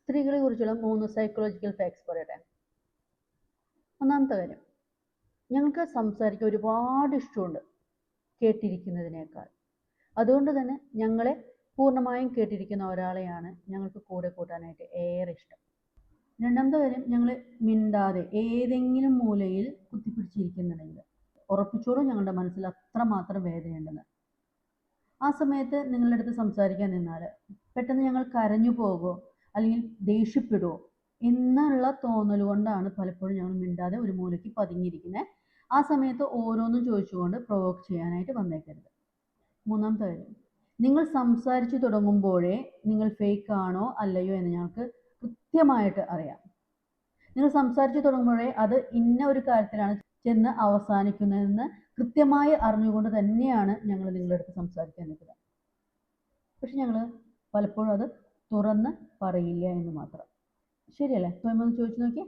സ്ത്രീകളെ കുറിച്ചുള്ള 3 psychological facts പറയട്ടെ. ഒന്നാമത്തെ കാര്യം, ഞങ്ങൾക്ക് സംസാരിക്കാൻ ഒരുപാട് ഇഷ്ടമുണ്ട് കേട്ടിരിക്കുന്നതിനേക്കാൾ. അതുകൊണ്ട് തന്നെ ഞങ്ങളെ പൂർണ്ണമായും കേട്ടിരിക്കുന്ന ഒരാളെയാണ് ഞങ്ങൾക്ക് കൂടെ കൂട്ടാനായിട്ട് ഏറെ ഇഷ്ടം. രണ്ടാമത്തെ കാര്യം, ഞങ്ങൾ മിണ്ടാതെ ഏതെങ്കിലും മൂലയിൽ കുത്തിപ്പിടിച്ചിരിക്കുന്നുണ്ടെങ്കിൽ ഉറപ്പിച്ചോളും ഞങ്ങളുടെ മനസ്സിൽ അത്രമാത്രം വേദനയുണ്ടെന്ന്. ആ സമയത്ത് നിങ്ങളുടെ അടുത്ത് സംസാരിക്കാൻ നിന്നാൽ പെട്ടെന്ന് ഞങ്ങൾ കരഞ്ഞു പോകുമോ അല്ലെങ്കിൽ ദേഷ്യപ്പെടുമോ എന്നുള്ള തോന്നൽ കൊണ്ടാണ് പലപ്പോഴും ഞങ്ങൾ മിണ്ടാതെ ഒരു മൂലയ്ക്ക് പതുങ്ങിയിരിക്കുന്നത്. ആ സമയത്ത് ഓരോന്നും ചോദിച്ചുകൊണ്ട് പ്രൊവോക്ക് ചെയ്യാനായിട്ട് വന്നേക്കരുത്. മൂന്നാമത്തെ കാര്യം, നിങ്ങൾ സംസാരിച്ചു തുടങ്ങുമ്പോഴേ നിങ്ങൾ ഫേക്ക് ആണോ അല്ലയോ എന്ന് ഞങ്ങൾക്ക് കൃത്യമായിട്ട് അറിയാം. നിങ്ങൾ സംസാരിച്ചു തുടങ്ങുമ്പോഴേ അത് ഇന്ന ഒരു കാര്യത്തിലാണ് ചെന്ന് അവസാനിക്കുന്നതെന്ന് കൃത്യമായി അറിഞ്ഞുകൊണ്ട് തന്നെയാണ് ഞങ്ങൾ നിങ്ങളുടെ അടുത്ത് സംസാരിക്കാൻ നിൽക്കുന്നത്. പക്ഷെ ഞങ്ങൾ പലപ്പോഴും അത് തുറന്ന് പറയില്ല എന്ന് മാത്രം. ശരിയല്ലേ? സ്വയം ഒന്ന് ചോദിച്ചു നോക്കിയേ.